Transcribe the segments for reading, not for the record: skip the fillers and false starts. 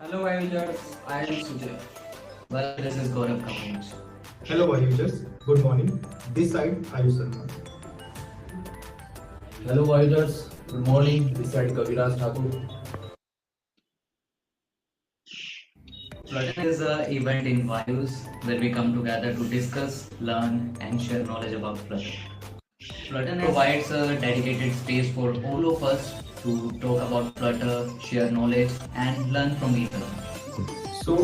Hello, users. I am Sujay. Well, this is Gaurav Kapoor. Hello, users. Good morning. This side Ayush Sharma. Hello, Voyagers. Good morning. This side Kaviraj Thakur. Flutter is an event in Vayus where we come together to discuss, learn, and share knowledge about Flutter. Flutter provides a dedicated space for all of us to talk about Flutter, share knowledge, and learn from each other. So,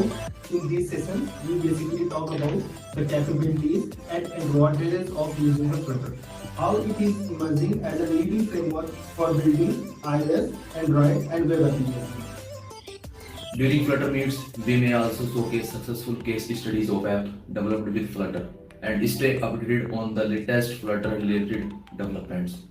in this session, we basically talk about the capabilities and advantages of using the Flutter, how it is emerging as a leading framework for building iOS, Android, and web applications. During Flutter meets, we may also showcase successful case studies of app developed with Flutter and stay updated on the latest Flutter related developments.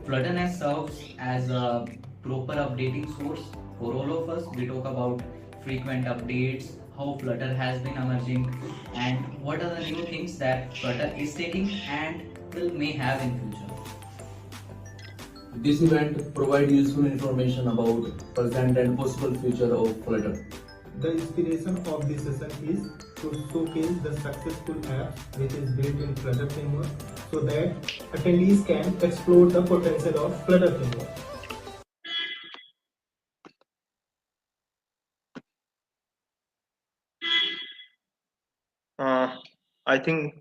Flutter serves as a proper updating source for all of us. We talk about frequent updates, how Flutter has been emerging, and what are the new things that Flutter is taking and will may have in future. This event provides useful information about present and possible future of Flutter. The inspiration of this session is to showcase the successful apps which is built in Flutter framework so that attendees can explore the potential of Flutter framework. Uh, I think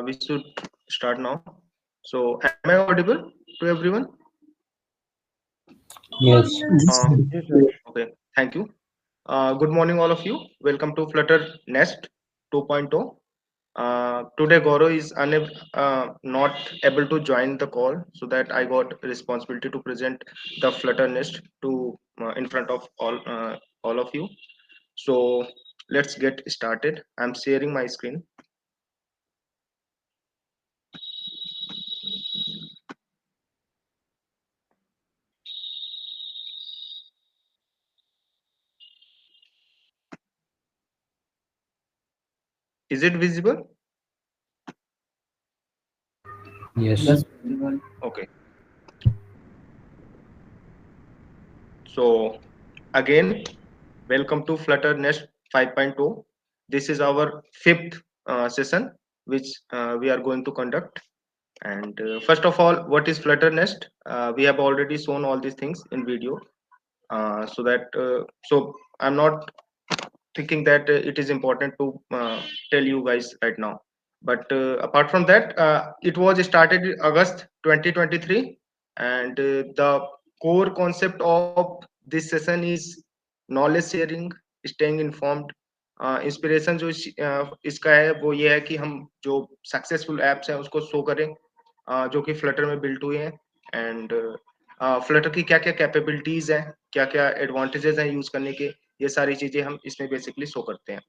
we should start now. So, am I audible to everyone? Yes. Uh, okay, thank you. Good morning, all of you. Welcome to Flutter Nest 2.0. Today, Goro is not able to join the call, so that I got responsibility to present the Flutter Nest to in front of all of you. So, let's get started. I'm sharing my screen. Is it visible? Yes. Yes. Okay. So again, welcome to Flutter Nest 5.0. This is our fifth session, which we are going to conduct. And first of all, what is Flutter Nest? We have already shown all these things in video, so I'm not thinking that it is important to tell you guys right now. But apart from that, it was started in August 2023, and the core concept of this session is knowledge sharing, staying informed. Inspiration जो इसका है वो ये है कि हम जो successful apps हैं उसको शो करें जो कि फ्लटर में बिल्ट हुए हैं एंड फ्लटर की क्या क्या कैपेबिलिटीज हैं क्या क्या एडवांटेजेस हैं यूज करने के ये सारी चीजें हम इसमें बेसिकली शो करते हैं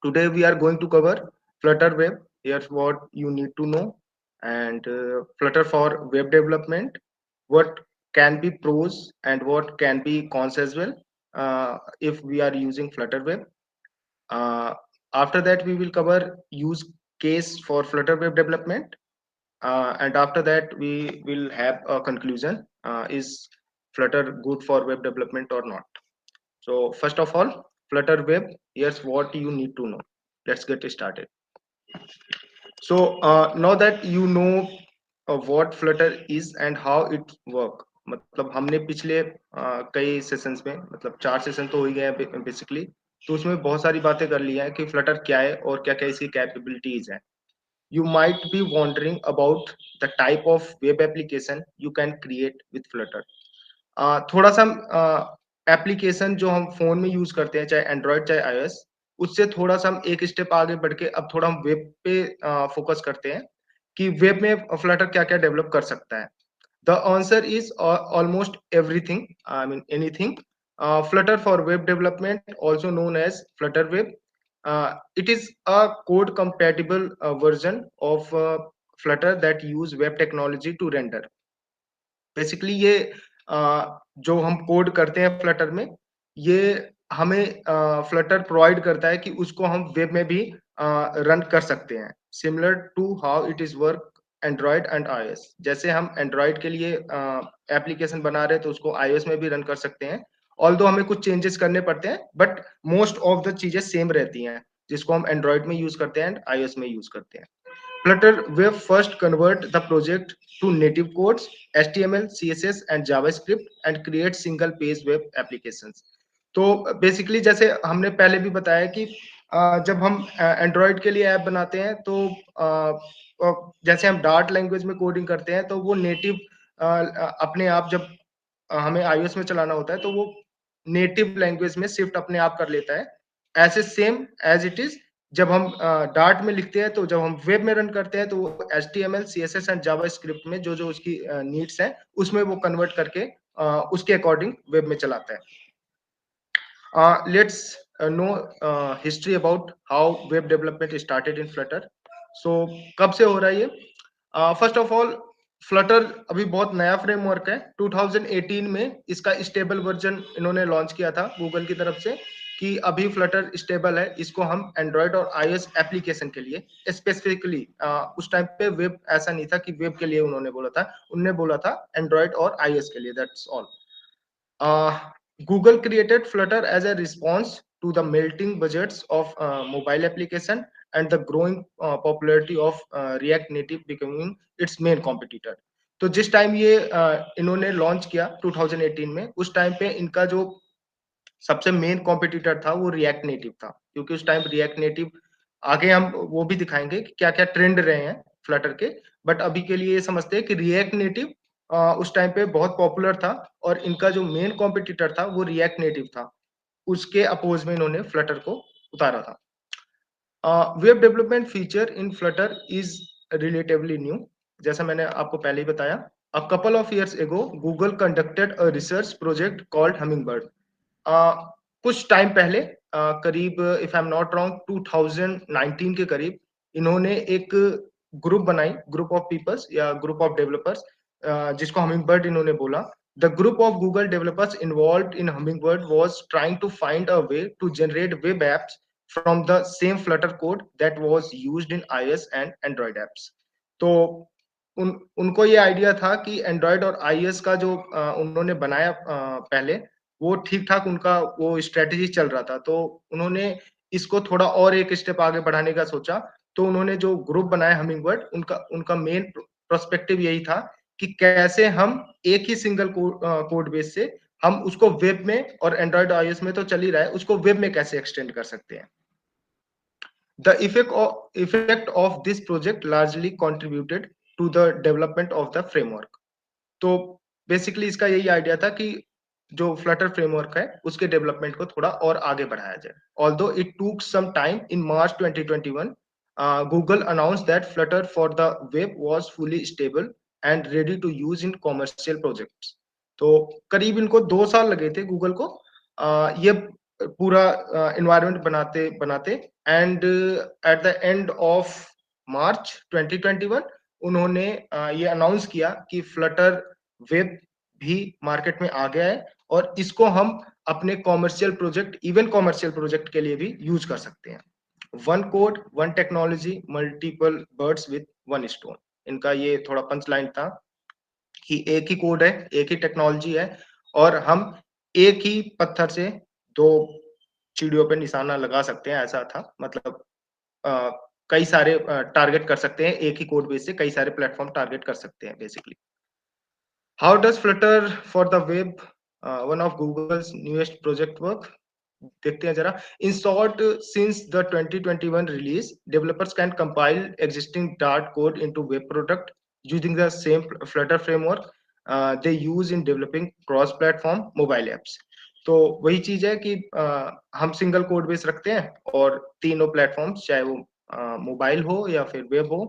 today we are going to cover Flutter web here's what you need to know and flutter for web development, what can be pros and what can be cons as well if we are using flutter web. uh, After that we will cover use case for flutter web development, and after that we will have a conclusion, is flutter good for web development or not. So first of all, flutter web, here's what you need to know. Let's get started. So now that you know what flutter is and how it work, मतलब हमने पिछले कई sessions में मतलब 4 session तो हो ही गए हैं बेसिकली, तो उसमें बहुत सारी बातें कर ली हैं कि फ्लटर क्या है और क्या क्या इसकी कैपेबिलिटीज हैं. You might be wondering about the type of web application you can create with Flutter. थोड़ा सा एप्लीकेशन जो हम फोन में यूज करते हैं चाहे एंड्रॉयड चाहे iOS, उससे थोड़ा सा हम एक स्टेप आगे बढ़ के अब थोड़ा हम वेब पे फोकस करते हैं कि वेब में फ्लटर क्या क्या डेवलप कर सकता है. The answer is almost everything, I mean anything. Flutter for web development, also known as Flutter Web. It is a code compatible version of Flutter that use web technology to render. Basically ये जो हम code करते हैं Flutter में, ये हमें Flutter provide करता है कि उसको हम वेब में भी रन कर सकते हैं, similar to how it is work Android and iOS. जैसे हम एंड्रॉयड के लिए एप्लीकेशन बना रहे हैं तो उसको iOS में भी रन कर सकते हैं, ऑल्दो हमें कुछ चेंजेस करने पड़ते हैं, बट मोस्ट ऑफ द चीजें सेम रहती हैं, जिसको हम एंड्रॉइड में यूज करते हैं एंड iOS में यूज करते हैं. Flutter Web first convert the project to native codes, HTML, CSS and JavaScript and create single page web applications. तो बेसिकली जैसे हमने पहले भी बताया कि जब हम एंड्रॉइड के लिए ऐप बनाते हैं तो जैसे हम डार्ट लैंग्वेज में कोडिंग करते हैं तो वो नेटिव अपने आप जब हमें iOS में चलाना होता है तो वो नेटिव लैंग्वेज में शिफ्ट अपने आप कर लेता है. ऐसे सेम एज इट इज जब हम डार्ट में लिखते हैं तो जब हम वेब में रन करते हैं तो वो HTML, CSS एंड जावास्क्रिप्ट में जो जो उसकी नीड्स हैं उसमें वो कन्वर्ट करके उसके अकॉर्डिंग वेब में चलाता है. Let's know history about how web development started in Flutter. So कब से हो रहा है ये? फर्स्ट ऑफ ऑल फ्लटर अभी बहुत नया फ्रेमवर्क है. 2018 में इसका स्टेबल वर्जन इन्होंने लॉन्च किया था गूगल की तरफ से कि अभी फ्लटर स्टेबल है, इसको हम एंड्रॉइड और iOS एप्लीकेशन के लिए स्पेसिफिकली, उस टाइम पे वेब ऐसा नहीं था कि वेब के लिए उन्होंने बोला था एंड्रॉइड और iOS के लिए, that's all. Google created Flutter as a response to the melting budgets of mobile application and the growing popularity of React Native becoming its main competitor. तो जिस टाइम ये इन्होंने लॉन्च किया 2018 में, उस टाइम पे इनका जो सबसे मेन कॉम्पिटिटर था वो रिएक्ट नेटिव था, क्योंकि उस टाइम रिएक्ट नेटिव, आगे हम वो भी दिखाएंगे कि क्या क्या ट्रेंड रहे हैं फ्लटर के, बट अभी के लिए ये समझते हैं कि रिएक्ट नेटिव उस टाइम पे बहुत पॉपुलर था और इनका जो मेन कॉम्पिटिटर था वो रिएक्ट नेटिव था. उसके अपोज में इन्होंने फ्लटर को उतारा था. Web development feature in Flutter is relatively new. जैसा मैंने आपको पहले ही बताया, a couple of years ago Google conducted a research project called hummingbird. कुछ टाइम पहले, करीब if I am not wrong 2019 के करीब, इन्होंने एक ग्रुप बनाई, ग्रुप ऑफ पीपल्स या ग्रुप ऑफ डेवलपर्स, जिसको हमिंगबर्ड इन्होंने बोला. The group of Google developers involved in Hummingbird was trying to find a way to generate web apps from the same Flutter code that was used in iOS and Android apps. तो उनको ये idea था कि Android और iOS का जो उन्होंने बनाया पहले, वो ठीक ठाक उनका वो स्ट्रेटेजी चल रहा था, तो उन्होंने इसको थोड़ा और एक स्टेप आगे बढ़ाने का सोचा. तो उन्होंने जो ग्रुप बनाया हमिंगबर्ड, उनका मेन पर्सपेक्टिव यही था कि कैसे हम एक ही सिंगल कोड बेस से हम उसको वेब में, और एंड्रॉइड iOS में तो चल ही रहा है, उसको वेब में कैसे एक्सटेंड कर सकते हैं. The effect of this project largely contributed to the development of the framework. तो बेसिकली इसका यही आइडिया था कि जो फ्लटर फ्रेमवर्क है उसके डेवलपमेंट को थोड़ा और आगे बढ़ाया जाए. Although it took some time, in March 2021, Google announced that Flutter for the web was fully stable and ready to use in commercial projects. तो करीब इनको 2 साल लगे थे गूगल को ये पूरा इन्वायरमेंट बनाते and at the end of March 2021 उन्होंने ये अनाउंस किया कि फ्लटर वेब भी मार्केट में आ गया है और इसको हम अपने commercial project, even commercial project के लिए भी यूज कर सकते हैं. One code, one technology, multiple birds with one stone. इनका ये थोड़ा पंच लाइन था कि एक ही कोड है, एक ही टेक्नोलॉजी है और हम एक ही पत्थर से 2 चिड़ियों पे निशाना लगा सकते हैं. ऐसा था, मतलब कई सारे टारगेट कर सकते हैं, एक ही कोड बेस से कई सारे प्लेटफॉर्म टारगेट कर सकते हैं basically. How does Flutter for the web, one of Google's newest project work? देखते हैं जरा. In short, since the 2021 release, developers can compile existing Dart code into web product using the same Flutter framework they use in developing cross platform mobile apps. तो वही चीज है कि हम single code base रखते हैं और तीनों प्लेटफॉर्म्स, चाहे वो मोबाइल हो या फिर वेब हो,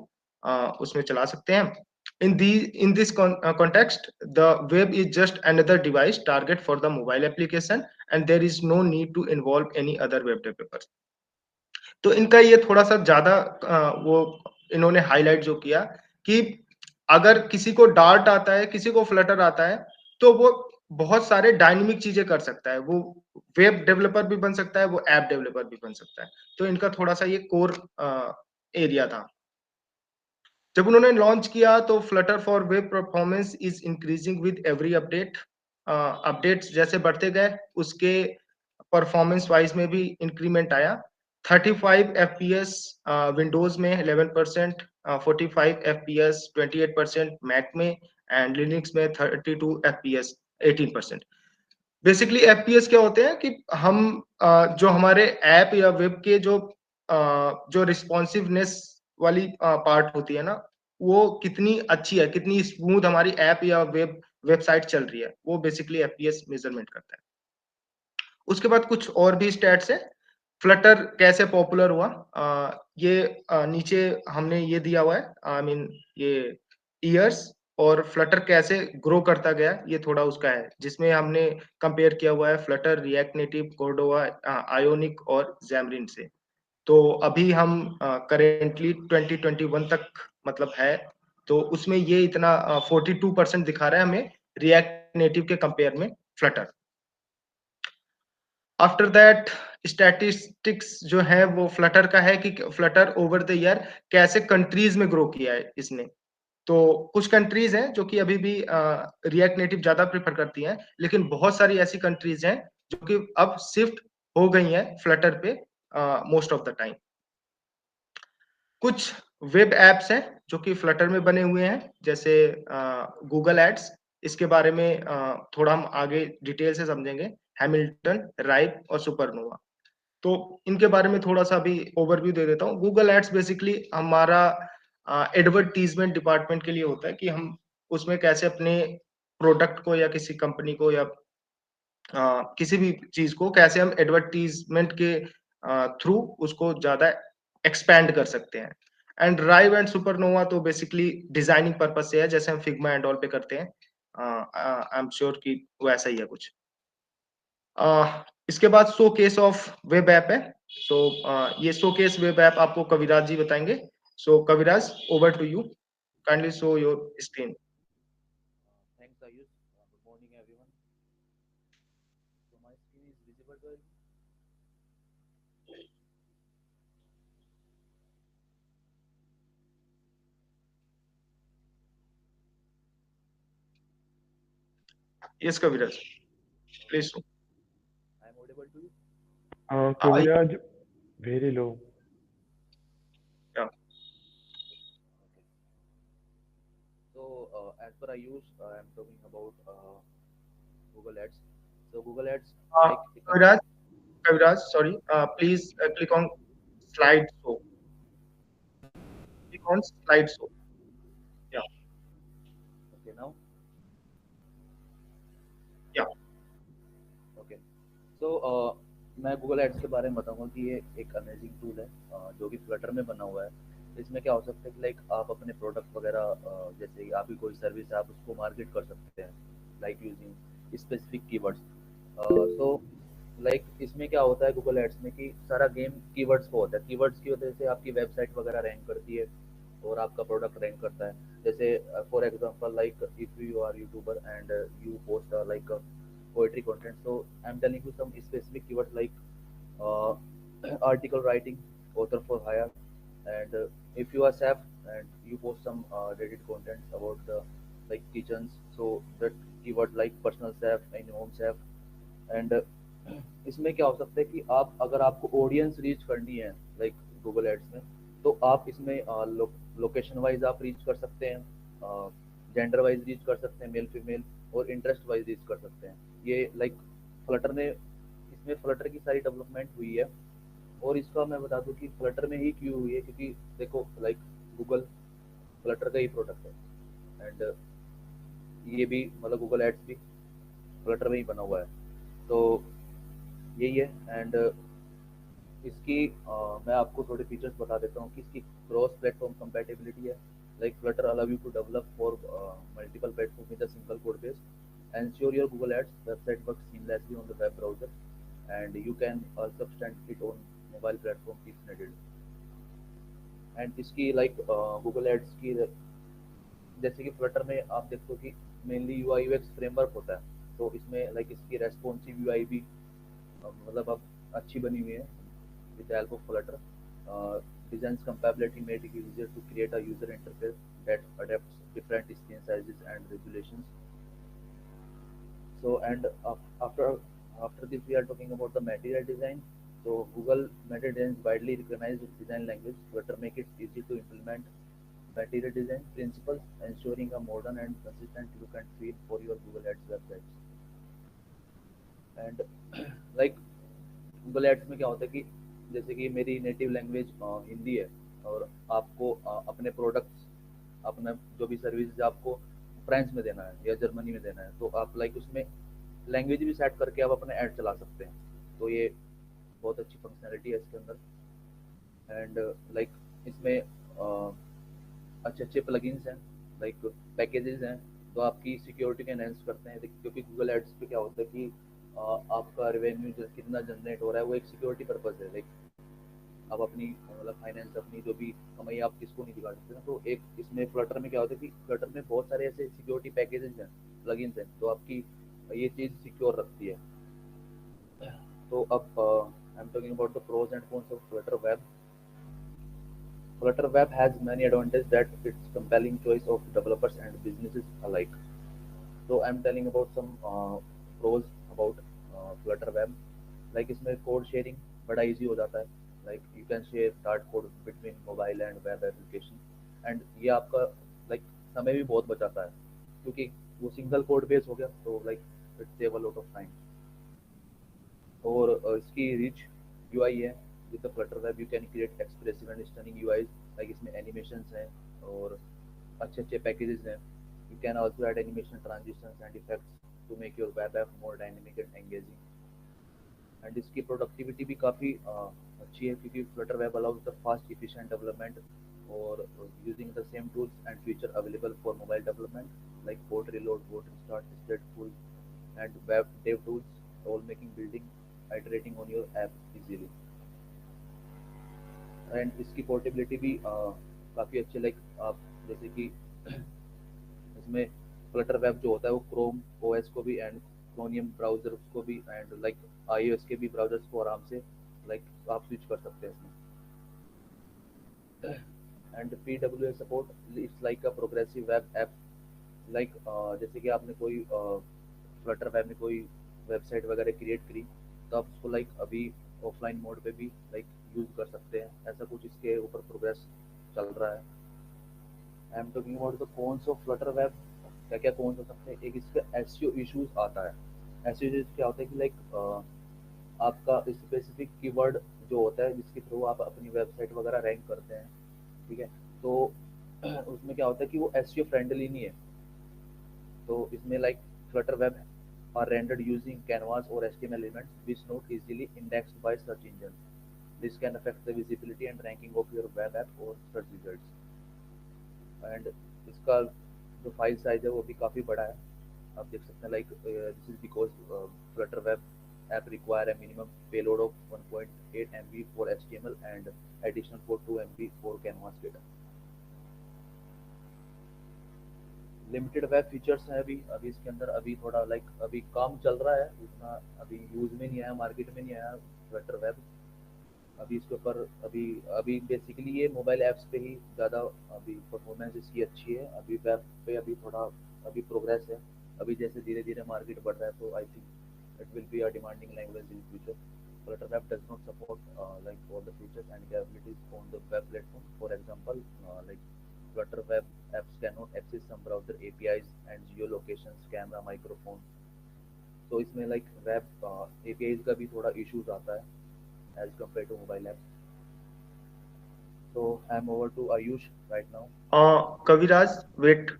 उसमें चला सकते हैं. In this context, the web is just another device target for the mobile application and there is no need to involve any other web developers. तो इनका ये थोड़ा सा ज्यादा वो इन्होंने हाईलाइट जो किया कि अगर किसी को डार्ट आता है, किसी को फ्लटर आता है, तो वो बहुत सारे डायनेमिक चीजें कर सकता है. वो वेब डेवलपर भी बन सकता है, वो ऐप डेवलपर भी बन सकता है. तो इनका थोड़ा सा ये कोर एरिया था. जब उन्होंने लॉन्च किया तो Flutter for web performance is increasing with every update. Updates जैसे बढ़ते गए उसके परफॉर्मेंस वाइज में भी इंक्रीमेंट आया। 35 एफपीएस विंडोज में 11%, 45 एफपीएस 28% मैक में, एंड लिनक्स में 32 एफपीएस 18%। बेसिकली एफपीएस क्या होते हैं कि हम जो हमारे ऐप या वेब के जो रिस्पॉन्सिवनेस वाली पार्ट होती है ना, वो कितनी अच्छी है, कितनी स्मूथ हमारी ऐप या वेबसाइट चल रही है, वो बेसिकली एफपीएस मेजरमेंट करता है। उसके बाद कुछ और भी स्टैट्स है। फ्लटर कैसे पॉपुलर हुआ, ये नीचे हमने ये दिया हुआ है, आई मीन ये ईयर्स, और फ्लटर कैसे ग्रो करता गया ये थोड़ा उसका है, जिसमें हमने कंपेयर किया हुआ है Flutter, react native, Cordoba, ionic और जैमरिन से। तो अभी हम करेंटली 2021 तक मतलब है, तो उसमें ये इतना 42% दिखा रहा है हमें रिएक्ट नेटिव के कंपेयर में फ्लटर। आफ्टर दैट स्टैटिस्टिक्स जो है वो फ्लटर का है कि फ्लटर ओवर द ईयर कैसे कंट्रीज में ग्रो किया है इसने। तो कुछ कंट्रीज हैं जो कि अभी भी रिएक्ट नेटिव ज्यादा प्रेफर करती हैं, लेकिन बहुत सारी ऐसी कंट्रीज हैं जो कि अब शिफ्ट हो गई हैं फ्लटर पे मोस्ट ऑफ द टाइम। कुछ वेब एप्स हैं जो कि फ्लटर में बने हुए हैं, जैसे गूगल एड्स, इसके बारे में थोड़ा हम आगे डिटेल से समझेंगे। हैमिल्टन, राइप और सुपरनोवा, तो इनके बारे में थोड़ा सा अभी ओवरव्यू दे देता हूँ। गूगल एड्स बेसिकली हमारा एडवर्टीजमेंट डिपार्टमेंट के लिए होता है कि हम उसमें कैसे अपने प्रोडक्ट को या किसी कंपनी को या किसी भी चीज को कैसे हम एडवर्टीजमेंट के थ्रू उसको ज्यादा एक्सपैंड कर सकते हैं। एंड राइव एंड सुपरनोवा तो बेसिकली डिजाइनिंग पर्पज से है, जैसे हम फिग्मा एंड ऑल पे करते हैं। आई एम श्योर कि वैसा ही है कुछ। इसके बाद show case of web app है। सो ये शो केस वेब ऐप आपको कविराज जी बताएंगे। So Kaviraj, over to you, kindly show your screen. Thanks, Ayush. Good morning, everyone. So my screen is visible to you. Yes Kaviraj, please. I am audible to you. Kaviraj, very low. Okay. So as per Ayush, I am talking about Google Ads. So Google Ads, like Kaviraj, Kaviraj sorry, please click on slide show, click on slide show. या okay now. या okay so मैं Google ads के बारे में बताऊंगा कि ये एक अमेजिंग टूल है जो कि फ्लटर में बना हुआ है। इसमें क्या हो सकता है कि लाइक आप अपने प्रोडक्ट वगैरह जैसे कि आपकी कोई सर्विस है आप उसको मार्केट कर सकते हैं like using specific keywords. So like इसमें क्या होता है गूगल एड्स में कि सारा गेम कीवर्ड्स को होता है। कीवर्ड्स की वजह से आपकी वेबसाइट वगैरह रैंक करती है और आपका प्रोडक्ट रैंक करता है। जैसे for example like if you are YouTuber and you post like poetry content, so I'm telling you some specific keywords like article writing, author for hire, and if you are chef and you post some related content about the like kitchens, so that keyword like personal chef and home chef, and इसमें क्या हो सकता है कि आप अगर आपको audience reach करनी है लाइक गूगल एड्स में, तो आप इसमें लोकेशन वाइज आप रीच कर सकते हैं, जेंडर वाइज रीच कर सकते हैं, मेल फीमेल, और इंटरेस्ट वाइज रीच कर सकते हैं। ये लाइक फ्लटर ने इसमें फ्लटर की सारी डेवलपमेंट हुई है। और इसका मैं बता दूं कि फ्लटर में ही क्यों हुई है, क्योंकि देखो लाइक गूगल फ्लटर का ही प्रोडक्ट है एंड ये भी मतलब गूगल एड्स भी फ्लटर में ही बना हुआ है, तो यही है। एंड इसकी मैं आपको थोड़े फीचर्स बता देता हूँ कि इसकी क्रॉस प्लेटफॉर्म कंपैटिबिलिटी है। Like Flutter allow you to develop for multiple platform with a single code base, ensure your Google Ads website works seamlessly on the web browser, and you can also extend it on mobile platform if needed. And इसकी like Google ads की जैसे कि Flutter में आप देखो कि mainly UI UX framework होता है, तो इसमें लाइक इसकी रेस्पॉन्सिव UI भी मतलब अब अच्छी बनी हुई है with the help of Flutter. Design's compatibility made it easier to create a user interface that adapts different screen sizes and resolutions. So and after this we are talking about the material design. So Google Material Design is widely recognized design language. Flutter make it easy to implement material design principles, ensuring a modern and consistent look and feel for your Google Ads websites. And like Google ads में क्या होता है कि जैसे कि मेरी native language Hindi है और आपको अपने प्रोडक्ट्स अपना जो भी सर्विस आपको फ्रांस में देना है या जर्मनी में देना है, तो आप लाइक उसमें लैंग्वेज भी सेट करके आप अपने ऐड चला सकते हैं। तो ये बहुत अच्छी फंक्शनैलिटी है इसके अंदर। एंड लाइक इसमें अच्छे अच्छे प्लगइन्स हैं, लाइक पैकेजेस हैं, तो आपकी सिक्योरिटी को एनहेंस करते हैं। क्योंकि गूगल एड्स पे क्या होता है कि आपका रेवेन्यू कितना जनरेट हो रहा है वो एक सिक्योरिटी पर्पज है। लाइक आप अपनी मतलब फाइनेंस अपनी जो भी कमाई आप किसको नहीं दिखा सकते ना, तो एक इसमें फ्लटर में क्या होता है कि फ्लटर में बहुत सारे ऐसे सिक्योरिटी पैकेजेस हैं, प्लगइन्स हैं, तो आपकी ये चीज़ सिक्योर रखती है। तो अब I am talking about the pros and cons of Flutter web. Flutter Web has many advantages that it's compelling choice of developers and businesses alike. So I'm telling about some pros about Flutter Web. Like इसमें code sharing बड़ा easy हो जाता है। Like you can share start code between mobile and web application, and ये आपका like समय भी बहुत बचाता है क्योंकि वो सिंगल कोड बेस हो गया, तो like it save a lot of time। और इसकी रिच UI है। With the Flutter Web you can create expressive and stunning UIs, like इसमें animations हैं और अच्छे अच्छे packages हैं। You can also add animation transitions and effects to make your web app more dynamic and engaging। And इसकी productivity भी काफ़ी अच्छी है क्योंकि Flutter Web allows the fast efficient development or using the same tools and feature available for mobile development, like code reload, code restart, stateful and web dev tools, all making building iterating on your app easily। And इसकी portability भी काफ़ी अच्छी, like आप जैसे कि इसमें Flutter web जो होता है वो क्रोम ओएस को भी एंड क्रोनियम ब्राउजर को भी एंड लाइक iOS के भी ब्राउजर्स को आराम से लाइक आप स्विच कर सकते हैं इसमें। And PWA support it's like a progressive web app. Like जैसे कि आपने कोई फ्लटर वेब में कोई वेबसाइट वगैरह क्रिएट करी, तो आप उसको लाइक अभी ऑफलाइन मोड पे भी लाइक यूज कर सकते हैं। ऐसा कुछ इसके ऊपर प्रोग्रेस चल रहा है। आई am talking about the cons of Flutter web. क्या क्या कॉन्स हो सकते हैं? एक इसका एसईओ इश्यूज आता है। एसईओ इश्यूज क्या होता है कि लाइक आपका स्पेसिफिक कीवर्ड जो होता है जिसके थ्रू आप अपनी वेबसाइट वगैरह रैंक करते हैं, ठीक है, तो उसमें क्या होता है कि वो एसईओ फ्रेंडली नहीं है। तो इसमें like Flutter web are rendered using canvas or HTML elements which not easily indexed by search engines. This can affect the visibility and ranking of your web app or search results. And इसका जो file size है वो भी काफ़ी बड़ा है। आप देख सकते हैं like this is because Flutter web app require a minimum payload of 1.8 MB for HTML and additional for 2 MB for canvas data. Limited web features हैं अभी इसके अंदर। अभी थोड़ा लाइक अभी काम चल रहा है, उतना अभी यूज में नहीं आया, मार्केट में नहीं आया फ्लटर वेब। अभी इसके ऊपर अभी बेसिकली ये मोबाइल ऐप्स पे ही ज़्यादा अभी परफॉर्मेंस इसकी अच्छी है। अभी वेब पे अभी थोड़ा अभी प्रोग्रेस है। अभी जैसे धीरे धीरे मार्केट बढ़ रहा है, तो I think it will be a demanding language in future. Flutter Web does not support like all the features and capabilities on the web platform. For example, like Flutter Web apps cannot access some browser APIs and geolocations, camera, microphone. तो इसमें like web APIs का भी थोड़ा issues आता है as compared to mobile apps. So I'm over to Ayush right now. Kaviraj, wait.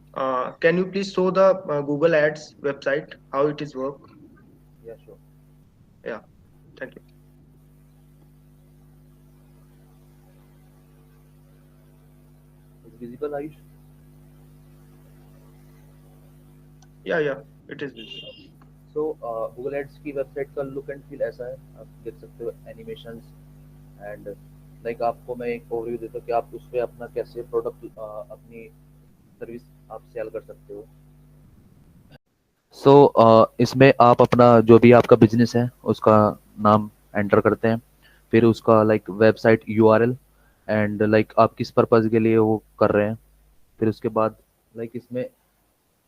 Can you please show the Google Ads website how it is work? Yeah, sure. Yeah, thank you. Is visible, Ayush? Yeah, it is visible. So Google Ads की website का look and feel ऐसा है। आप देख सकते हो animations and like आपको मैं एक ओवरव्यू देता हूँ कि आप उस पर अपना कैसे प्रोडक्ट अपनी सर्विस आप सेल कर सकते हो। सो इसमें आप अपना जो भी आपका बिजनेस है उसका नाम एंटर करते हैं, फिर उसका like website URL and like आप किस पर्पज़ के लिए वो कर रहे हैं। फिर उसके बाद लाइक इसमें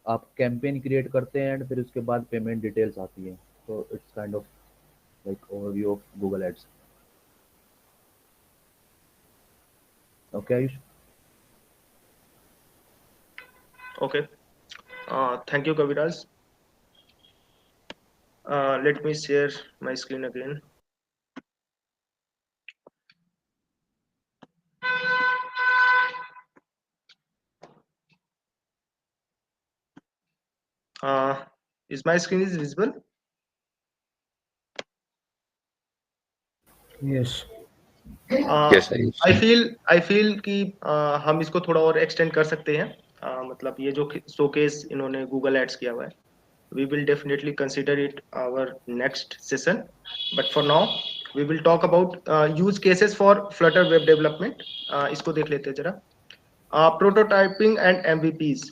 आप कैंपेन क्रिएट करते हैं एंड फिर उसके बाद पेमेंट डिटेल्स आती है। तो it's kind of like overview of Google ads. Okay Ayush. Okay. Thank you, Kaviraj. Let me share my screen again. Is my screen is visible? Yes. Yes, Ayush. I feel कि हम इसको थोड़ा और extend कर सकते हैं। मतलब ये जो शोकेस इन्होंने गूगल एड्स किया हुआ है, we will definitely consider it our next session, but for now we will talk about use cases for Flutter web development. इसको देख लेते हैं जरा। Prototyping and MVPs.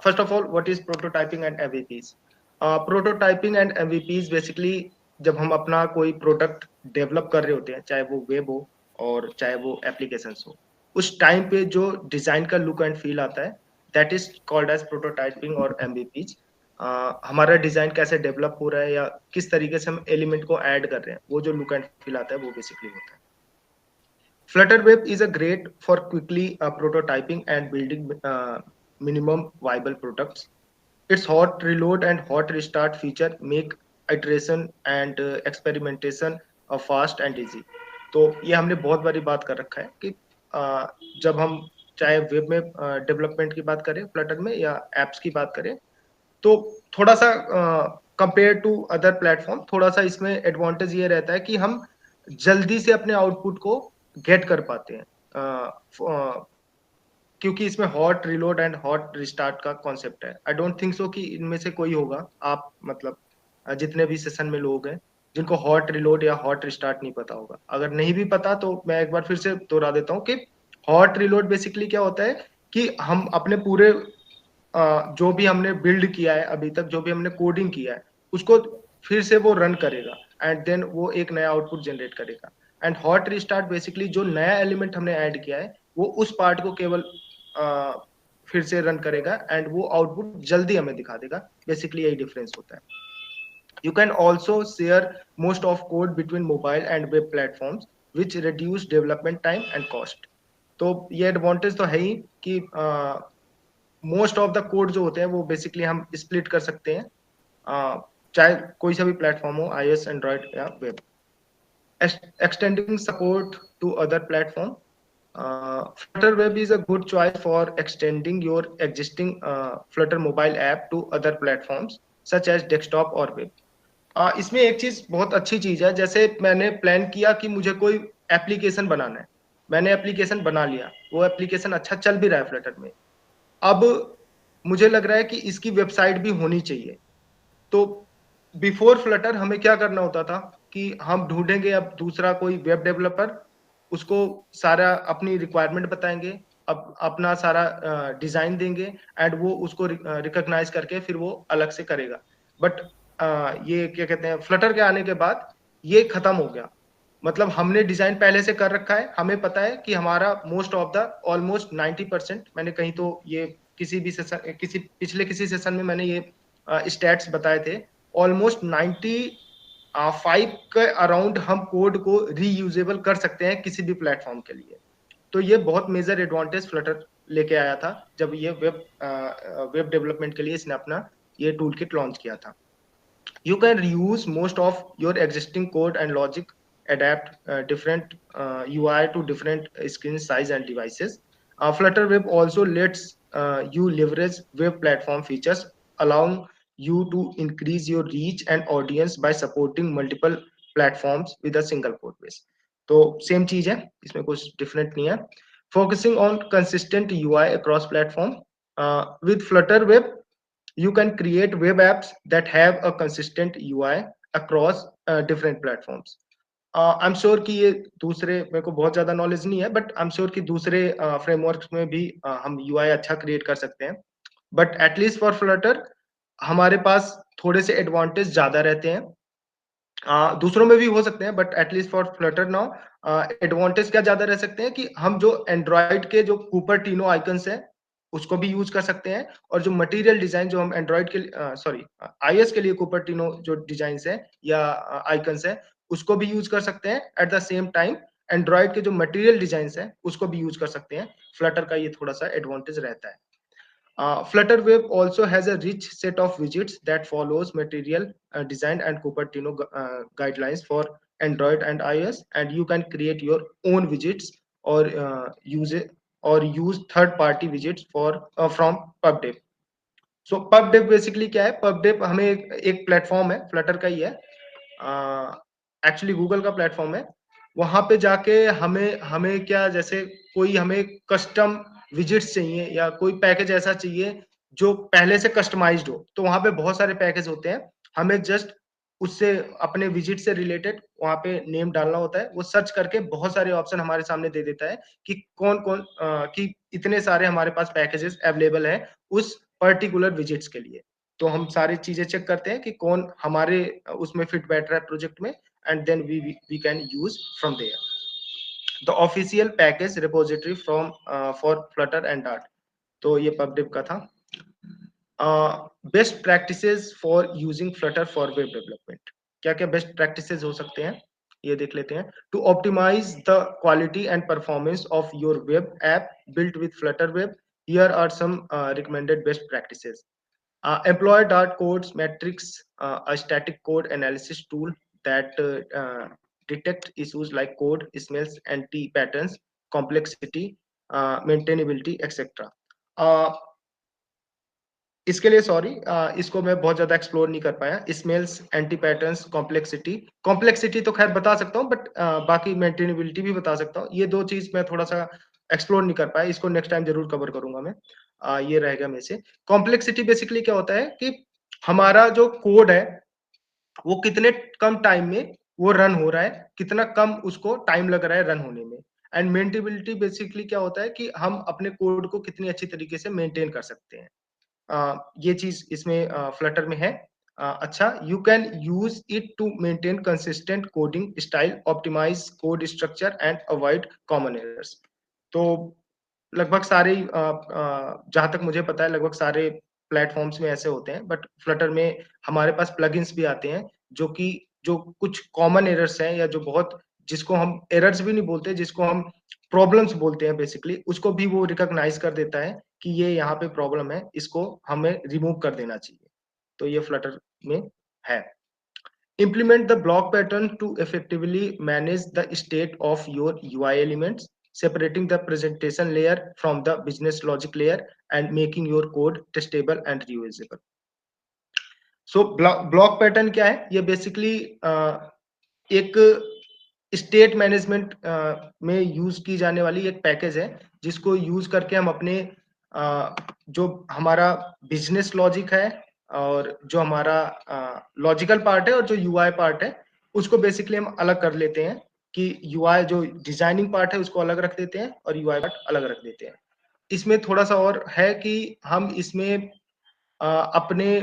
First of all, what is prototyping and MVPs? Prototyping and MVPs basically जब हम अपना कोई product develop कर रहे होते हैं, चाहे वो वेब हो और चाहे वो एप्लीकेशन हो, उस टाइम पे जो डिजाइन का लुक एंड फील आता है, that is called as prototyping और MVPs. हमारा डिजाइन कैसे डेवलप हो रहा है या किस तरीके से हम एलिमेंट को ऐड कर रहे हैं, वो जो लुक एंड फील आता है वो बेसिकली होता है। Flutter Web is a great for quickly prototyping and building minimum viable products. Its hot reload and hot restart feature make iteration and experimentation fast and easy. तो ये हमने बहुत बारी बात कर रखा है कि जब हम चाहे वेब में डेवलपमेंट की बात करें फ्लटर में या एप्स की बात करें, तो थोड़ा सा कंपेयर टू अदर प्लेटफॉर्म थोड़ा सा इसमें एडवांटेज ये रहता है कि हम जल्दी से अपने आउटपुट को गेट कर पाते हैं, क्योंकि इसमें hot reload and hot restart का कॉन्सेप्ट है। आई डोंट थिंक सो कि इनमें से कोई होगा, आप मतलब जितने भी सेशन में लोग हैं जिनको हॉट रिलोड या हॉट रिस्टार्ट नहीं पता होगा। अगर नहीं भी पता तो मैं एक बार फिर से दोहरा देता हूँ कि हॉट रिलोड बेसिकली क्या होता है कि हम अपने पूरे जो भी हमने बिल्ड किया है अभी तक, जो भी हमने कोडिंग किया है, उसको फिर से वो रन करेगा एंड देन वो एक नया आउटपुट जनरेट करेगा। एंड हॉट रिस्टार्ट बेसिकली जो नया एलिमेंट हमने ऐड किया है वो उस पार्ट को केवल फिर से रन करेगा एंड वो आउटपुट जल्दी हमें दिखा देगा। बेसिकली यही डिफरेंस होता है। You can also share most of code between mobile and web platforms which reduce development time and cost. तो ये एडवांटेज तो है ही कि मोस्ट ऑफ द कोड जो होते हैं वो बेसिकली हम स्प्लिट कर सकते हैं, चाहे कोई सा भी प्लेटफॉर्म हो, iOS, एंड्रॉइड या web. Extending support to other platform. Flutter Web is a good choice for extending your existing Flutter mobile app to other platforms such as desktop or web. इसमें एक चीज बहुत अच्छी चीज है, जैसे मैंने प्लान किया कि मुझे कोई एप्लीकेशन बनाना है, मैंने एप्लीकेशन बना लिया, वो एप्लीकेशन अच्छा चल भी रहा है फ्लटर में, अब मुझे लग रहा है कि इसकी वेबसाइट भी होनी चाहिए। तो बिफोर फ्लटर हमें क्या करना होता था कि हम ढूंढेंगे अब दूसरा कोई वेब डेवलपर, उसको सारा अपनी रिक्वायरमेंट बताएंगे, अब अपना सारा डिजाइन देंगे एंड वो उसको रिकॉग्नाइज करके फिर वो अलग से करेगा। बट ये क्या कहते हैं, फ्लटर के आने के बाद ये खत्म हो गया। मतलब हमने डिजाइन पहले से कर रखा है, हमें पता है कि हमारा मोस्ट ऑफ द ऑलमोस्ट 90%, मैंने कहीं तो ये किसी भी सेशन पिछले किसी सेशन में मैंने ये स्टैट्स बताए थे, ऑलमोस्ट 95 के अराउंड हम कोड को रीयूजेबल कर सकते हैं किसी भी प्लेटफॉर्म के लिए। तो ये बहुत मेजर एडवांटेज फ्लटर लेके आया था जब ये वेब डेवलपमेंट के लिए इसने अपना ये टूल किट लॉन्च किया था। You can reuse most of your existing code and logic, adapt different UI to different screen size and devices. Flutter Web also lets you leverage web platform features, allowing you to increase your reach and audience by supporting multiple platforms with a single code base. तो same चीज है, इसमें कुछ different नहीं है। Focusing on consistent UI across platform. With Flutter Web, you can create web apps that have a consistent UI across different platforms. I am sure कि ये दूसरे, मेरे को बहुत ज्यादा नॉलेज नहीं है, बट आई एम श्योर कि दूसरे फ्रेमवर्क्स में भी हम यूआई अच्छा क्रिएट कर सकते हैं, बट एटलीस्ट फॉर फ्लटर हमारे पास थोड़े से एडवांटेज ज्यादा रहते हैं। दूसरों में भी हो सकते हैं, but at least for Flutter now advantage क्या ज्यादा रह सकते हैं कि हम जो एंड्रॉइड के जो कुपर्टिनो आइकन्स हैं उसको भी यूज कर सकते हैं, और जो मटेरियल डिजाइन जो हम एंड्रॉइड के iOS के लिए कुपर्टिनो जो डिजाइन है या आइकन्स है उसको भी यूज कर सकते हैं। At the same time Android के जो मटेरियल डिजाइन है उसको भी यूज कर सकते हैं। फ्लटर का ये थोड़ा सा एडवांटेज रहता है। Flutter Web also has a rich set of widgets that follows material design and Cupertino guidelines for Android and iOS, and you can create your own widgets or use third-party widgets from PubDev. So PubDev basically क्या है? PubDev हमें एक platform है, Flutter का ही है, actually Google का platform है। वहां पे जाके हमें क्या, जैसे कोई हमें कस्टम विजिट्स चाहिए या कोई पैकेज ऐसा चाहिए जो पहले से कस्टमाइज्ड हो, तो वहां पे बहुत सारे पैकेज होते हैं। हमें जस्ट उससे अपने विजिट से रिलेटेड वहां पे नेम डालना होता है, वो सर्च करके बहुत सारे ऑप्शन हमारे सामने दे देता है कि कौन कौन कि इतने सारे हमारे पास पैकेजेस अवेलेबल है उस पर्टिकुलर विजिट्स के लिए। तो हम सारी चीजें चेक करते हैं कि कौन हमारे उसमें फिट बैठ रहा है प्रोजेक्ट में, and then we can use from there. The official package repository from for Flutter and Dart. तो ये PubDev का था। Best practices for using Flutter for web development. क्या क्या बेस्ट प्रैक्टिसेस हो सकते हैं ये देख लेते हैं। To optimize the quality and performance of your web app built with Flutter Web, here are some recommended best practices. Employ Dart Codes Metrics, a static code analysis tool that detect issues like code smells, anti patterns, complexity, maintainability, etc. इसके लिए sorry, इसको मैं बहुत ज्यादा explore नहीं कर पाया। Smells, anti patterns, complexity तो खैर बता सकता हूँ, बट बाकी मेंटेनेबिलिटी भी बता सकता हूँ। ये दो चीज मैं थोड़ा सा एक्सप्लोर नहीं कर पाया, इसको नेक्स्ट टाइम जरूर कवर करूंगा मैं। ये रहेगा मेरे से। कॉम्प्लेक्सिटी बेसिकली क्या होता है कि हमारा जो कोड है वो कितने कम टाइम में वो रन हो रहा है, कितना कम उसको टाइम लग रहा है रन होने में। एंड मेंटेनेबिलिटी बेसिकली क्या होता है कि हम अपने कोड को कितनी अच्छी तरीके से मेंटेन कर सकते हैं। ये चीज इसमें फ्लटर में है। अच्छा, you can use it to maintain consistent coding style, optimise code structure and avoid common errors. तो लगभग सारे जहां तक मुझे पता है लगभग सारे प्लेटफॉर्म्स में ऐसे होते हैं, बट फ्लटर में हमारे पास प्लगइन्स भी आते हैं जो कुछ कॉमन एरर्स हैं या जो बहुत, जिसको हम एरर्स भी नहीं बोलते, जिसको हम प्रॉब्लम्स बोलते हैं बेसिकली, उसको भी वो रिकॉग्नाइज कर देता है कि ये यहाँ पे प्रॉब्लम है, इसको हमें रिमूव कर देना चाहिए। तो ये फ्लटर में है। Implement the block pattern to effectively manage the state of your UI elements, separating the presentation layer from the business logic layer and making your code testable and reusable. So block pattern क्या है? ये basically एक state management में use की जाने वाली एक package है, जिसको यूज करके हम अपने जो हमारा बिजनेस लॉजिक है और जो हमारा लॉजिकल पार्ट है और जो यूआई पार्ट है उसको बेसिकली हम अलग कर लेते हैं कि यूआई जो डिजाइनिंग पार्ट है उसको अलग रख देते हैं और यूआई पार्ट अलग रख देते हैं। इसमें थोड़ा सा और है कि हम इसमें अपने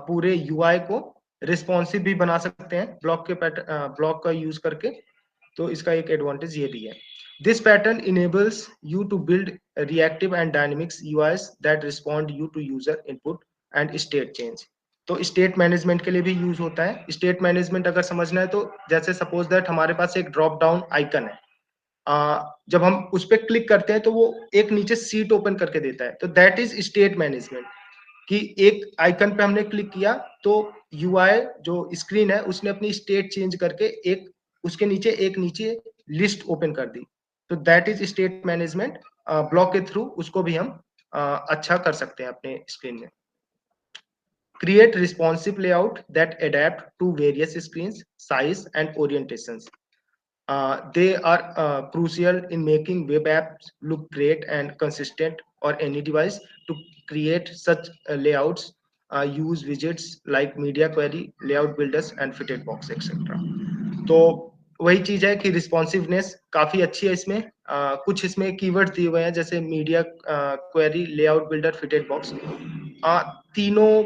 पूरे यूआई को रिस्पॉन्सिव भी बना सकते हैं ब्लॉक का यूज करके। तो इसका एक एडवांटेज ये भी है। This pattern enables you to build reactive and dynamics UIs that respond you to user input and state change. तो स्टेट मैनेजमेंट के लिए भी यूज होता है। स्टेट मैनेजमेंट अगर समझना है तो जैसे सपोज दैट हमारे पास एक ड्रॉप डाउन आइकन है, जब हम उस पर क्लिक करते हैं तो वो एक नीचे सीट ओपन करके देता है, तो दैट इज स्टेट मैनेजमेंट। कि एक आइकन पे हमने क्लिक किया तो यूआई जो स्क्रीन है उसने अपनी स्टेट चेंज करके एक उसके नीचे एक लिस्ट ओपन कर दी। तो that is state management. Block के थ्रू उसको भी हम अच्छा कर सकते हैं अपने स्क्रीन में। Create responsive layout that adapt to various screens, size and orientations. They are crucial in making web apps look great and consistent on any device. To create such layouts, use widgets like media query, layout builders, and fitted box, etc. तो वही चीज है कि responsiveness काफी अच्छी है इसमें। कुछ इसमें कीवर्ड दिए हुए हैं जैसे media query, layout builder, fitted box. तीनों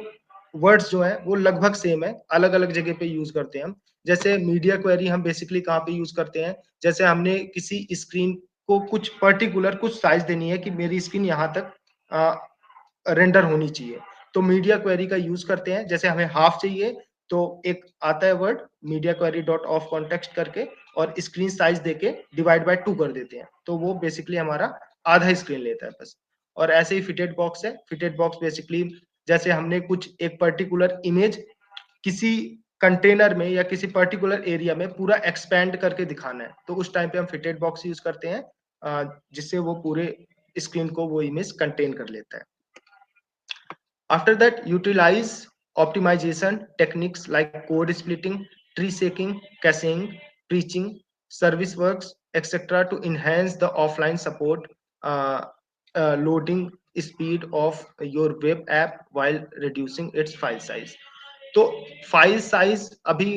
वर्ड्स जो है वो लगभग सेम है, अलग अलग जगह पे यूज करते हैं हम। जैसे मीडिया क्वेरी हम बेसिकली कहाँ पे यूज करते हैं, जैसे हमने किसी स्क्रीन को कुछ पर्टिकुलर कुछ साइज देनी है कि मेरी स्क्रीन यहाँ तक रेंडर होनी चाहिए, तो मीडिया क्वेरी का यूज करते हैं। जैसे हमें हाफ चाहिए तो एक आता है word media query dot of context करके और स्क्रीन साइज देके डिवाइड बाय 2 कर देते हैं, तो वो बेसिकली हमारा आधा स्क्रीन लेता है बस। और ऐसे ही फिटेड बॉक्स है। फिटेड बॉक्स बेसिकली जैसे हमने कुछ एक पर्टिकुलर इमेज किसी कंटेनर में या किसी पर्टिकुलर एरिया में पूरा एक्सपेंड करके दिखाना है, तो उस टाइम पे हम फिटेड बॉक्स यूज करते हैं, जिससे वो पूरे स्क्रीन को वो इमेज कंटेन कर लेता है। After that, utilize optimization techniques like code splitting, tree shaking, caching, preaching, service works, etc. to enhance the offline support, loading speed of your web app while reducing its file size. तो file size अभी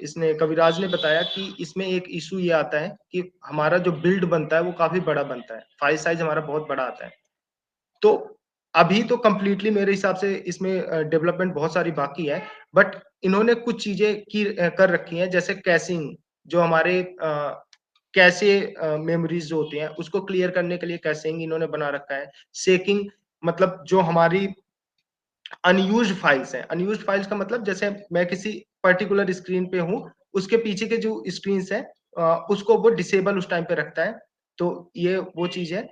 इसने कविराज ने बताया कि इसमें एक issue ये आता है कि हमारा जो बिल्ड बनता है वो काफी बड़ा बनता है, फाइल साइज हमारा बहुत बड़ा आता है। तो अभी तो कंप्लीटली मेरे हिसाब से इसमें डेवलपमेंट बहुत सारी बाकी है, बट इन्होंने कुछ चीजें कर रखी हैं, जैसे कैशिंग, जो हमारे कैशे मेमोरीज जो होती हैं उसको क्लियर करने के लिए कैशिंग इन्होंने बना रखा है। शेकिंग मतलब जो हमारी अनयूज्ड फाइल्स हैं, अनयूज्ड फाइल्स का मतलब जैसे मैं किसी पर्टिकुलर स्क्रीन पे हूँ, उसके पीछे के जो स्क्रीन है उसको वो डिसेबल उस टाइम पे रखता है, तो ये वो चीज है।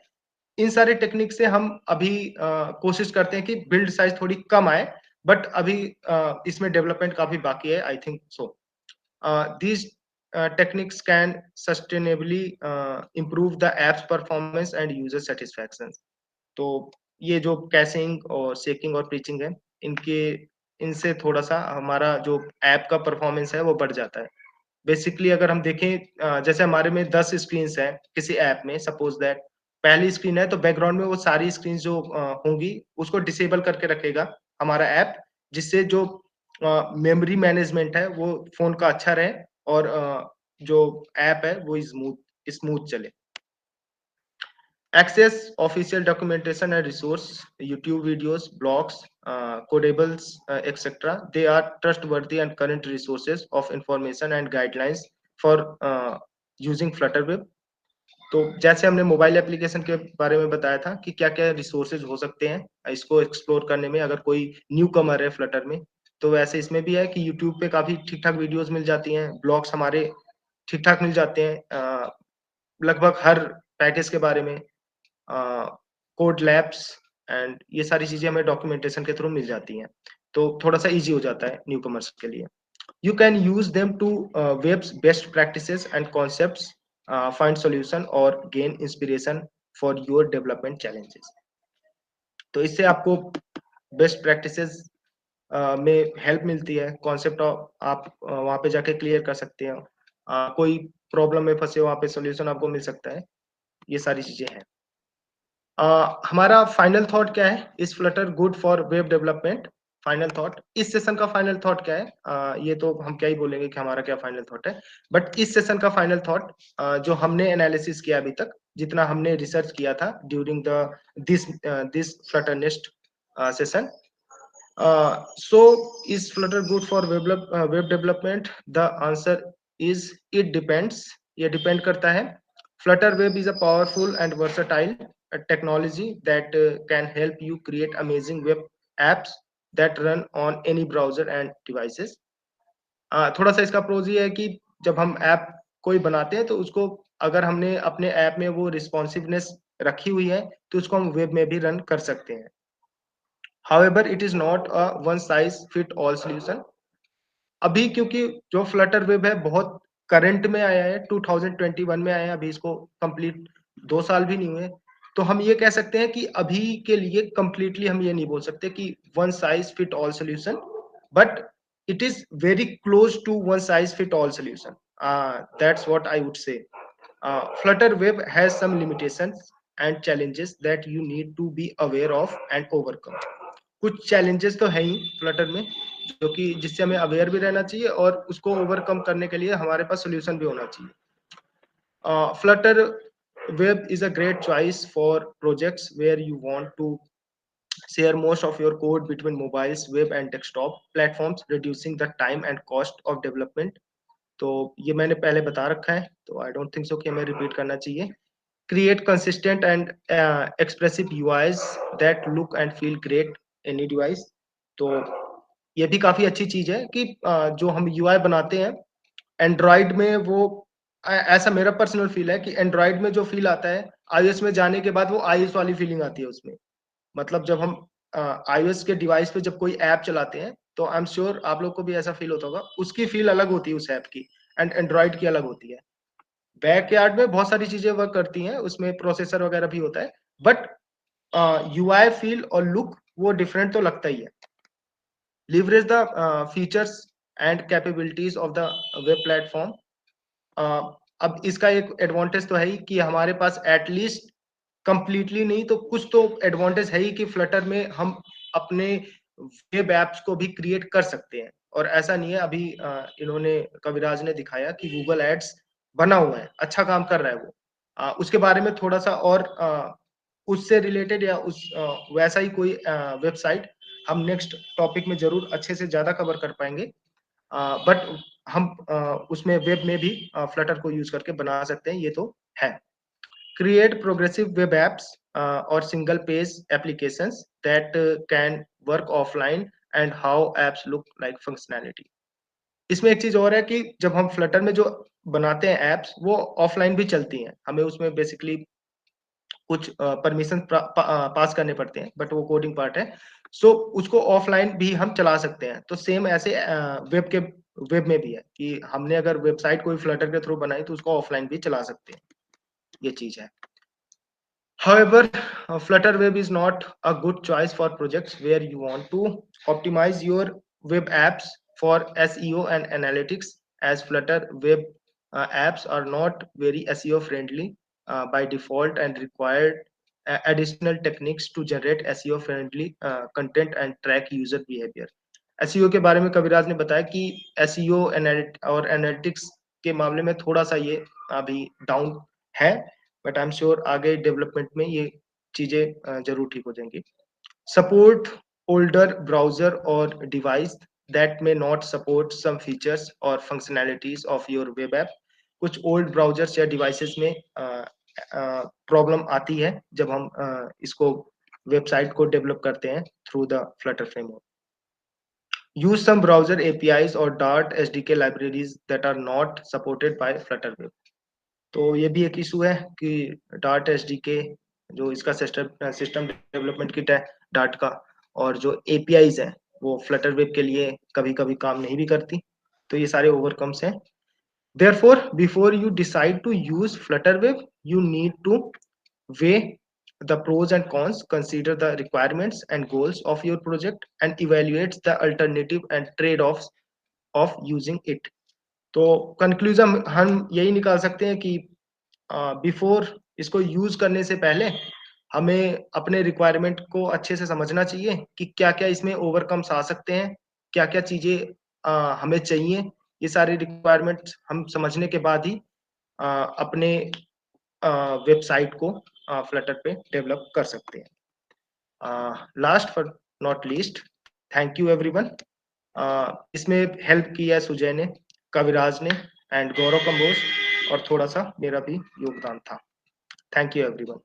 इन सारे टेक्निक से हम अभी कोशिश करते हैं कि बिल्ड साइज थोड़ी कम आए, बट अभी इसमें डेवलपमेंट काफी बाकी है, I think so. These techniques can sustainably improve the apps performance and user satisfaction. तो ये जो कैशिंग और शेकिंग और प्रीचिंग है, इनसे थोड़ा सा हमारा जो ऐप का परफॉर्मेंस है वो बढ़ जाता है। बेसिकली अगर हम देखें जैसे हमारे में 10 स्क्रीन है किसी ऐप में, सपोज दैट पहली स्क्रीन है तो बैकग्राउंड में वो सारी स्क्रीन जो होंगी उसको डिसेबल करके रखेगा हमारा ऐप, जिससे जो मेमोरी मैनेजमेंट है वो फोन का अच्छा रहे और जो ऐप है वो स्मूथ चले। Access official documentation and resource, YouTube videos, blogs, codables, etc. They are trustworthy and current resources of information and guidelines for using Flutter Web. तो जैसे हमने मोबाइल एप्लीकेशन के बारे में बताया था कि क्या क्या रिसोर्सेज हो सकते हैं इसको एक्सप्लोर करने में अगर कोई न्यू कमर है फ्लटर में, तो वैसे इसमें भी है कि यूट्यूब पे काफी ठीक ठाक वीडियोस मिल जाती हैं, ब्लॉग्स हमारे ठीक ठाक मिल जाते हैं लगभग हर पैकेज के बारे में, कोड लैब्स एंड ये सारी चीजें हमें डॉक्यूमेंटेशन के थ्रू मिल जाती हैं, तो थोड़ा सा इजी हो जाता है न्यू कमर्स के लिए। You can use them to web's best practices and concepts, find solution or gain inspiration for your development challenges. तो इससे आपको बेस्ट प्रैक्टिसेस में हेल्प मिलती है, कॉन्सेप्ट आप वहां पे जाके क्लियर कर सकते हैं, कोई प्रॉब्लम में फंसे हो वहां पे सॉल्यूशन आपको मिल सकता है, ये सारी चीजें हैं। हमारा फाइनल थॉट क्या है, is Flutter good for web development? Final thought, इस सेशन का फाइनल थॉट क्या है, ये तो हम क्या ही बोलेंगे कि हमारा क्या फाइनल थॉट है, बट इस सेशन का फाइनल थॉट जो हमने एनालिसिस किया अभी तक, जितना हमने रिसर्च किया था during this Flutter nest session, so is Flutter good for web development? The answer is it depends. ये डिपेंड करता है। Flutter Web is a powerful and versatile technology that can help you create amazing web apps that run on any browser and devices. थोड़ा सा इसका pros ये है कि जब हम ऐप कोई बनाते हैं तो उसको अगर हमने अपने ऐप में वो रिस्पॉन्सिवनेस रखी हुई है तो उसको हम वेब में भी रन कर सकते हैं। However, it is not a one size fit all solution. अभी क्योंकि जो फ्लटर वेब है बहुत करंट में आया है, 2021 में आया है, अभी इसको कंप्लीट 2 साल भी नहीं हुए, तो हम ये कह सकते हैं कि अभी के लिए कंप्लीटली हम ये नहीं बोल सकते कि one size fit all solution, but it is very close to one size fit all solution, that's what I would say. Flutter web has some limitations and challenges that you need to be aware of and overcome. कुछ challenges तो है ही Flutter में जो कि जिससे हमें aware भी रहना चाहिए और उसको ओवरकम करने के लिए हमारे पास सोल्यूशन भी होना चाहिए। Flutter web is a great choice for projects where you want to share most of your code between mobiles, web and desktop platforms, reducing the time and cost of development. तो ये मैंने पहले बता रखा है, तो आई डोंट थिंक सो कि हमें रिपीट करना चाहिए। create consistent and expressive UIs that look and feel great any device. तो ये भी काफी अच्छी चीज है कि जो हम UI बनाते हैं एंड्रॉइड में, वो ऐसा मेरा पर्सनल फील है कि एंड्रॉइड में जो फील आता है iOS में जाने के बाद वो iOS वाली फीलिंग आती है उसमें। मतलब जब हम iOS के डिवाइस पे जब कोई ऐप चलाते हैं तो आई एम श्योर आप लोग को भी ऐसा फील होता होगा, उसकी फील अलग होती है उस ऐप की, एंड एंड्रॉइड की अलग होती है। बैकयार्ड में बहुत सारी चीजें वर्क करती हैं, उसमें प्रोसेसर वगैरह भी होता है, बट UI फील और लुक वो डिफरेंट तो लगता ही है। leverage the features and capabilities of the web platform. अब इसका एक एडवांटेज तो है ही कि हमारे पास एटलीस्ट कंप्लीटली नहीं तो कुछ तो एडवांटेज है ही कि फ्लटर में हम अपने वेब एप्स को भी क्रिएट कर सकते हैं। और ऐसा नहीं है, अभी इन्होंने कविराज ने दिखाया कि गूगल एड्स बना हुआ है, अच्छा काम कर रहा है वो। उसके बारे में थोड़ा सा और उससे रिलेटेड या उस वैसा ही कोई वेबसाइट हम नेक्स्ट टॉपिक में जरूर अच्छे से ज्यादा कवर कर पाएंगे, बट हम उसमें वेब में भी फ्लटर को यूज करके बना सकते हैं, ये तो है। क्रिएट प्रोग्रेसिव वेब एप्स और single page applications that can work offline and how apps look like functionality. इसमें एक चीज और है कि जब हम फ्लटर में जो बनाते हैं एप्स वो ऑफलाइन भी चलती हैं, हमें उसमें बेसिकली कुछ परमिशन पास करने पड़ते हैं, बट वो कोडिंग पार्ट है, सो उसको ऑफलाइन भी हम चला सकते हैं। तो सेम ऐसे वेब में भी है कि हमने अगर वेबसाइट कोई फ्लटर के थ्रू बनाई तो उसको ऑफलाइन भी चला सकते हैं, ये चीज है। However, Flutter Web is not a good choice for projects where you want to optimize your web apps for SEO and analytics, as Flutter Web apps are not very SEO friendly by default and required additional techniques to generate SEO friendly content and track user behavior. SEO के बारे में कविराज ने बताया कि SEO और analytics के मामले में थोड़ा सा ये अभी डाउन है, बट आई एम श्योर आगे डेवलपमेंट में ये चीजें जरूर ठीक हो जाएंगी। सपोर्ट ओल्डर ब्राउजर और डिवाइस दैट में नॉट सपोर्ट सम फीचर्स और functionalities of your web app. कुछ ओल्ड ब्राउजर्स या डिवाइसेस में प्रॉब्लम आती है जब हम इसको वेबसाइट को डेवलप करते हैं through the Flutter framework. Use some browser APIs और Dart SDK libraries that are not supported by Flutter Web। तो ये भी एक इशू है कि Dart SDK जो इसका सिस्टम डेवलपमेंट किट है Dart का, और जो APIs हैं वो Flutter Web के लिए कभी कभी काम नहीं भी करती, तो ये सारे ओवरकम्स हैं। Therefore, before you decide to use Flutter Web, you need to weigh the pros and cons, consider the requirements and goals of your project, and evaluate the alternative and trade-offs of using it। तो conclusion हम यही निकाल सकते हैं कि before इसको use करने से पहले हमें अपने रिक्वायरमेंट को अच्छे से समझना चाहिए कि क्या क्या इसमें ओवरकम्स आ सकते हैं, क्या क्या चीजें हमें चाहिए। ये सारी रिक्वायरमेंट्स हम समझने के बाद ही अपने वेबसाइट को फ्लटर पे डेवलप कर सकते हैं। Last but not least, thank you everyone. इसमें हेल्प किया है सुजय ने, कविराज ने एंड गौरव कंबोज, और थोड़ा सा मेरा भी योगदान था। Thank you everyone.